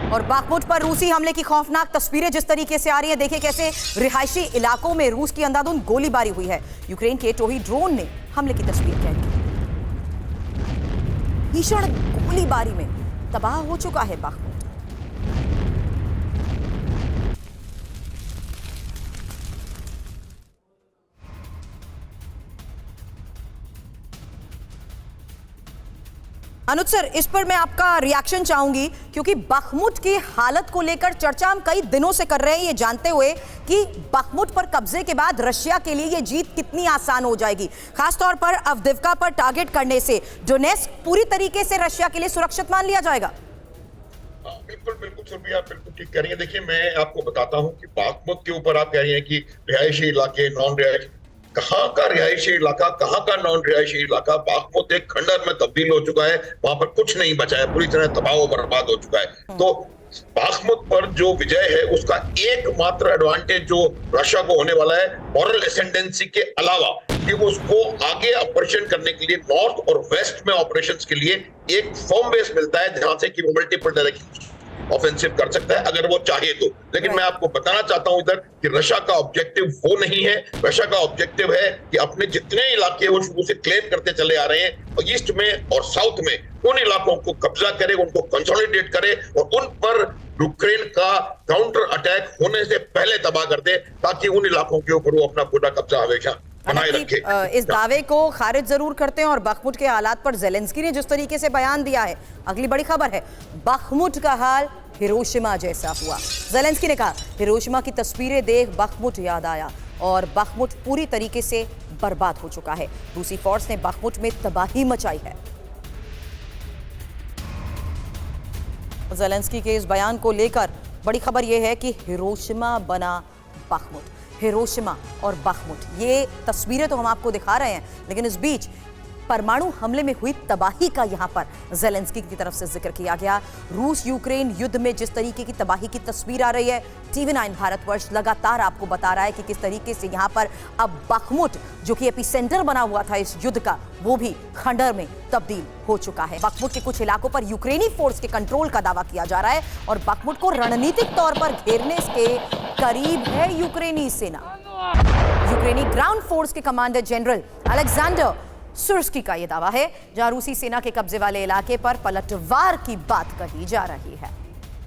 और बाखमुट पर रूसी हमले की खौफनाक तस्वीरें जिस तरीके से आ रही हैं, देखिए कैसे रिहायशी इलाकों में रूस की अंधाधुंध गोलीबारी हुई है। यूक्रेन के टोही ड्रोन ने हमले की तस्वीर कैद की। भीषण गोलीबारी में तबाह हो चुका है बाखमुट। अनुज सर, इस पर मैं आपका रिएक्शन चाहूंगी क्योंकि बखमुट की हालत को लेकर चर्चा हम कई दिनों से कर रहे हैं, ये जानते हुए कि बखमुट पर कब्जे के बाद रशिया के लिए ये जीत कितनी आसान हो जाएगी। खासतौर पर अवदिव्का पर टारगेट करने से डोनेट्स्क पूरी तरीके से रशिया के लिए सुरक्षित मान लिया जाएगा। बिल्कुल बिल्कुल सुरभि, आप बिल्कुल ठीक कह रही हैं। देखिए, मैं आपको बताता हूं कि बाखमुट के ऊपर आप कह रही हैं कि रिहायशी इलाके, नॉन रिहायशी, कहाँ का रिहायशी इलाका, कहाँ का नॉन रिहायशी इलाका? बाखमुट एक खंडर में तब्दील हो चुका है, वहां पर कुछ नहीं बचा है, पूरी तरह तबाह और बर्बाद हो चुका है। तो बाखमुट पर जो विजय है उसका एकमात्र एडवांटेज जो रशिया को होने वाला है, मॉरल एसेंडेंसी के अलावा कि उसको आगे ऑपरेशन करने के लिए नॉर्थ और वेस्ट में ऑपरेशंस के लिए एक फर्म बेस मिलता है जहां से कि वो मल्टीपल डायरेक्शन ऑफेंसिव कर सकता है अगर वो चाहे तो। लेकिन मैं आपको बताना चाहता हूं इधर कि रशिया का ऑब्जेक्टिव वो नहीं है। रशिया का ऑब्जेक्टिव है कि अपने जितने इलाके वो शुरू से क्लेम करते चले आ रहे हैं और ईस्ट में और साउथ में उन इलाकों को कब्जा करे, उनको कंसोलिडेट करे और उन पर यूक्रेन का काउंटर अटैक होने से पहले तबाह कर दे, ताकि उन इलाकों के ऊपर वो अपना पूरा कब्जा हमेशा बनाए रखे। इस दावे को खारिज जरूर करते हैं और बखमुट के हालात पर ज़ेलेंस्की ने जिस तरीके से बयान दिया है, अगली बड़ी खबर है, बखमुट का हाल हिरोशिमा जैसा हुआ। ज़ेलेंस्की ने कहा, हिरोशिमा की तस्वीरें देख बखमुट याद आया और बखमुट पूरी तरीके से बर्बाद हो चुका है। रूसी फोर्स ने बखमुट में तबाही मचाई है। ज़ेलेंस्की के इस बयान को लेकर बड़ी खबर यह है कि हिरोशिमा बना बखमुट। हिरोशिमा और बखमुट, ये तस्वीरें तो हम आपको दिखा रहे हैं, लेकिन इस बीच परमाणु हमले में हुई तबाही का यहां पर ज़ेलेंस्की की तरफ से जिक्र किया गया। रूस यूक्रेन युद्ध में जिस तरीके की तबाही की तस्वीर आ रही है, TV9 भारतवर्ष लगातार आपको बता रहा है कि किस तरीके से यहां पर अब बखमुट जो कि एपिसेंटर बना हुआ था इस युद्ध का, वो भी खंडर में तब्दील हो चुका है। बखमुट के कुछ इलाकों पर यूक्रेनी फोर्स के कंट्रोल का दावा किया जा रहा है और बखमुट को रणनीतिक तौर पर घेरने के करीब है यूक्रेनी सेना। यूक्रेनी ग्राउंड फोर्स के कमांडर जनरल अलेक्जेंडर सुर्स्की का यह दावा है, जहां रूसी सेना के कब्जे वाले इलाके पर पलटवार की बात कही जा रही है।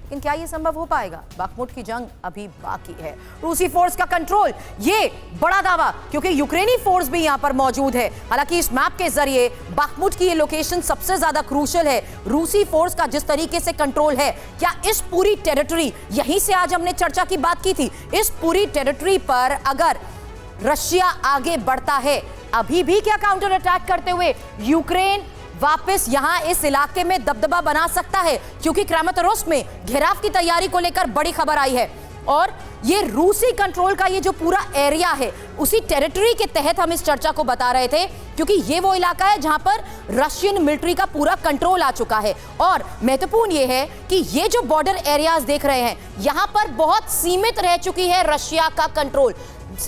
लेकिन क्या यह संभव हो पाएगा? बखमुट की जंग अभी बाकी है। रूसी फोर्स का कंट्रोल, ये बड़ा दावा, क्योंकि यूक्रेनी फोर्स भी यहां पर मौजूद है। हालांकि इस मैप के जरिए बखमुट की ये लोकेशन सबसे ज्यादा क्रूशियल है। रूसी फोर्स का जिस तरीके से कंट्रोल है, क्या इस पूरी टेरिटरी, यहीं से आज हमने चर्चा की बात की थी, इस पूरी टेरिटरी पर अगर रशिया आगे बढ़ता है, अभी भी क्या काउंटर अटैक करते हुए यूक्रेन वापस यहां इस इलाके में दबदबा बना सकता है? क्योंकि क्रामाटोर्स्क में घेराव की तैयारी को लेकर बड़ी खबर आई है और ये रूसी कंट्रोल का ये जो पूरा एरिया है, उसी टेरिटरी के तहत हम इस चर्चा को बता रहे थे, क्योंकि ये वो इलाका है जहां पर रशियन मिलिट्री का पूरा कंट्रोल आ चुका है। और महत्वपूर्ण ये है कि ये जो बॉर्डर एरियाज देख रहे हैं, यहां पर बहुत सीमित रह चुकी है रशिया का कंट्रोल,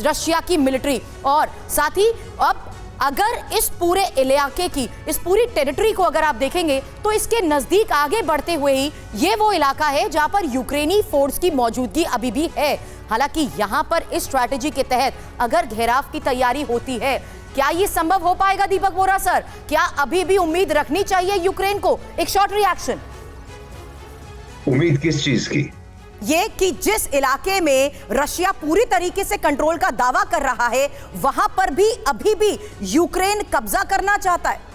रशिया की मिलिट्री। और साथ ही अब अगर इस पूरे इलाके की, इस पूरी टेरिटरी को अगर आप देखेंगे तो इसके नजदीक आगे बढ़ते हुए ही ये वो इलाका है जहां पर यूक्रेनी फोर्स की मौजूदगी अभी भी है। हालांकि यहां पर इस स्ट्रैटेजी के तहत अगर घेराव की तैयारी होती है, क्या ये संभव हो पाएगा दीपक बोरा सर? क्या अभी भी उम्मीद रखनी चाहिए यूक्रेन को? एक शॉर्ट रिएक्शन। उम्मीद किस चीज की? ये कि जिस इलाके में रशिया पूरी तरीके से कंट्रोल का दावा कर रहा है, वहां पर भी अभी भी यूक्रेन कब्जा करना चाहता है।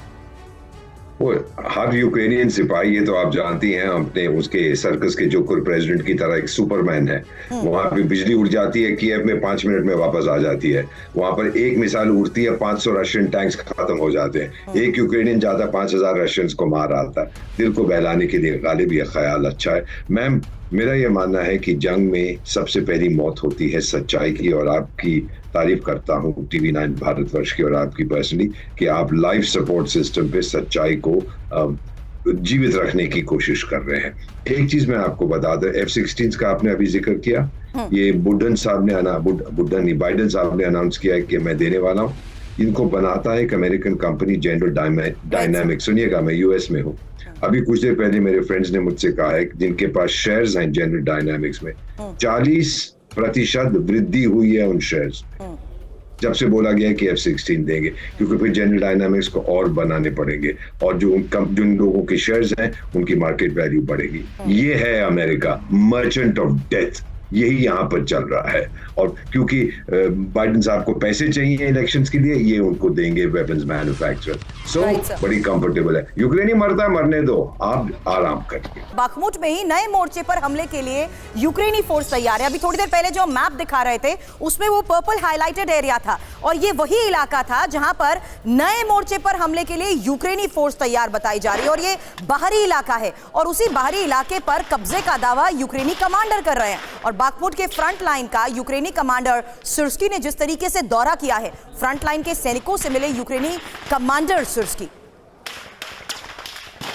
वो हर यूक्रेनियन सिपाही, ये तो आप जानती हैं, अपने उसके सर्कस के जोकर प्रेसिडेंट की तरह एक सुपरमैन है। वहां पे बिजली उड़ जाती है, कीव में 5 मिनट में वापस आ जाती है। वहां पर एक मिसाइल उड़ती है, 500 रशियन टैंक्स खत्म हो जाते हैं। एक यूक्रेनियन जाता 5000 रशियंस को मार आता है। दिल को बहलाने के लिए गालिब ये ख्याल अच्छा है। मैम, मेरा ये मानना है कि जंग में सबसे पहली मौत होती है सच्चाई की, और आपकी तारीफ करता हूँ TV9 भारतवर्ष की और आपकी पर्सनली, कि आप लाइफ सपोर्ट सिस्टम पे सच्चाई को जीवित रखने की कोशिश कर रहे हैं। एक चीज मैं आपको बता दूं, F-16 का आपने अभी जिक्र किया, ये बाइडेन साहब ने अनाउंस किया है कि मैं देने वाला हूँ। इनको बनाता है एक अमेरिकन कंपनी जनरल डायनामिक्स। सुनिएगा, मैं US में हूँ। अभी कुछ देर पहले मेरे फ्रेंड्स ने मुझसे कहा है जिनके पास शेयर्स हैं जनरल डायनामिक्स में, 40% वृद्धि हुई है उन शेयर्स में जब से बोला गया है कि F-16 देंगे, क्योंकि फिर जनरल डायनामिक्स को और बनाने पड़ेंगे, और जिन लोगों के शेयर्स हैं उनकी मार्केट वैल्यू बढ़ेगी। ये है अमेरिका, मर्चेंट ऑफ डेथ, यही यहाँ पर चल रहा है। और क्योंकि बाइडेन साहब को पैसे चाहिए इलेक्शंस के लिए, ये उनको देंगे वेपन्स मैन्युफैक्चरर। सो बड़ी कंफर्टेबल है। यूक्रेनी मरता है, मरने दो, आप आराम करिए। बाखमुट में ही नए मोर्चे पर हमले के लिए यूक्रेनी फोर्स तैयार है। अभी थोड़ी देर पहले जो मैप दिखा रहे थे उसमें वो पर्पल हाईलाइटेड एरिया था, और ये वही इलाका था जहां पर नए मोर्चे पर हमले के लिए यूक्रेनी फोर्स तैयार बताई जा रही है। और ये बाहरी इलाका है, और उसी बाहरी इलाके पर कब्जे का दावा यूक्रेनी कमांडर कर रहे हैं। और बाखमुट के फ्रंट लाइन का यूक्रेनी कमांडर सुर्स्की ने जिस तरीके से दौरा किया है, फ्रंट लाइन के सैनिकों से मिले यूक्रेनी कमांडर सुर्स्की।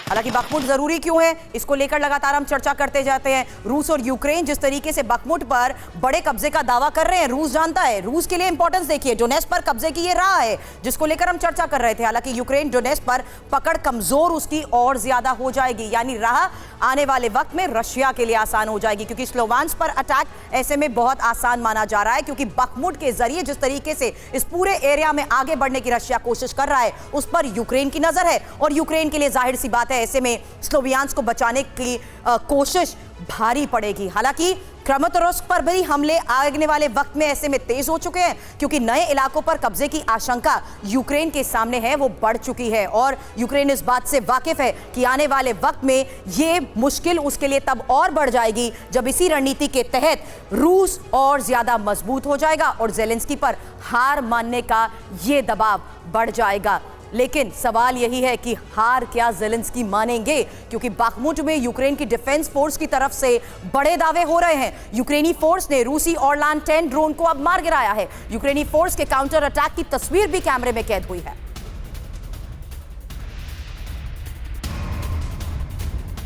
हालांकि बखमुट जरूरी क्यों है, इसको लेकर लगातार हम चर्चा करते जाते हैं। रूस और यूक्रेन जिस तरीके से बखमुट पर बड़े कब्जे का दावा कर रहे हैं, रूस जानता है। रूस के लिए इंपॉर्टेंस देखिए, डोनेट्स्क पर कब्जे की ये राह है जिसको लेकर हम चर्चा कर रहे थे। हालांकि यूक्रेन डोनेट्स्क पर पकड़ कमजोर उसकी और ज्यादा हो जाएगी, यानी राह आने वाले वक्त में रशिया के लिए आसान हो जाएगी, क्योंकि स्लोवांस्क पर अटैक ऐसे में बहुत आसान माना जा रहा है, क्योंकि बखमुट के जरिए जिस तरीके से इस पूरे एरिया में आगे बढ़ने की रशिया कोशिश कर रहा है, उस पर यूक्रेन की नजर है। और यूक्रेन के लिए जाहिर सी बात है, ऐसे में स्लोवियांस्क को बचाने की कोशिश भारी पड़ेगी। हालांकि क्रमाटोर्स्क पर भी हमले आने वाले वक्त में ऐसे में तेज हो चुके हैं, क्योंकि नए इलाकों पर कब्जे की आशंका यूक्रेन के सामने है, वो बढ़ चुकी है। और यूक्रेन इस बात से वाकिफ है कि आने वाले वक्त में ये मुश्किल उसके लिए तब और बढ़ जाएगी जब इसी रणनीति के तहत रूस और ज्यादा मजबूत हो जाएगा और ज़ेलेंस्की पर हार मानने का ये दबाव बढ़ जाएगा। लेकिन सवाल यही है कि हार क्या ज़ेलेंस्की मानेंगे, क्योंकि बाखमुट में यूक्रेन की डिफेंस फोर्स की तरफ से बड़े दावे हो रहे हैं। यूक्रेनी फोर्स ने रूसी ऑरलान 10 ड्रोन को अब मार गिराया है। यूक्रेनी फोर्स के काउंटर अटैक की तस्वीर भी कैमरे में कैद हुई है।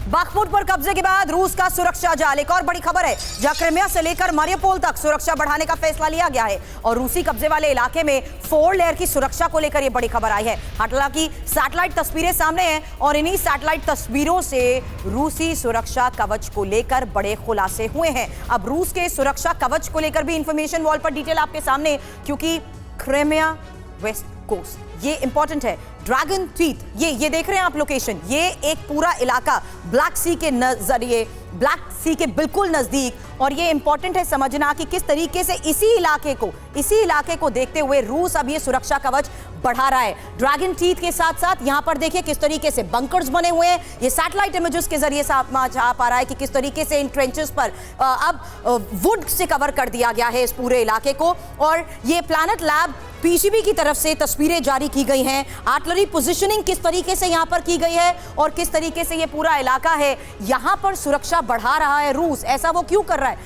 बाखमुट पर कब्जे के बाद रूस का सुरक्षा जाल, एक और बड़ी खबर है, जहां क्रिमिया से लेकर मारियोपोल तक सुरक्षा बढ़ाने का फैसला लिया गया है। और रूसी कब्जे वाले इलाके में 4 लेयर की सुरक्षा को लेकर यह बड़ी खबर आई है। हालांकि सैटेलाइट तस्वीरें सामने हैं, और इन्हीं सैटेलाइट तस्वीरों से रूसी सुरक्षा कवच को लेकर बड़े खुलासे हुए हैं। अब रूस के सुरक्षा कवच को लेकर भी इंफॉर्मेशन वॉल पर डिटेल आपके सामने, क्योंकि क्रिमिया वेस्ट कोस्ट ये इंपॉर्टेंट है। ड्रैगन टीथ, ये देख रहे हैं आप लोकेशन, ये एक पूरा इलाका ब्लैक सी के नजरिए, ब्लैक सी के बिल्कुल नजदीक। और ये इंपॉर्टेंट है समझना कि किस तरीके से इसी इलाके को देखते हुए रूस अब ये सुरक्षा कवच बढ़ा रहा है। ड्रैगन टीथ के साथ साथ यहां पर देखिए किस तरीके से बंकर्स बने हुए हैं। ये सैटेलाइट इमेजेस के जरिए समझ आ पा रहा है कि किस तरीके से इन ट्रेंचेस पर अब वुड से कवर कर दिया गया है इस पूरे इलाके को। और ये प्लैनेट लैब पीसीबी की तरफ से तस्वीरें जारी की गई हैं। आर्टिलरी पोजीशनिंग किस तरीके से यहां पर की गई है और किस तरीके से ये पूरा इलाका है, यहां पर सुरक्षा बढ़ा रहा है रूस। ऐसा वो क्यों कर रहा है?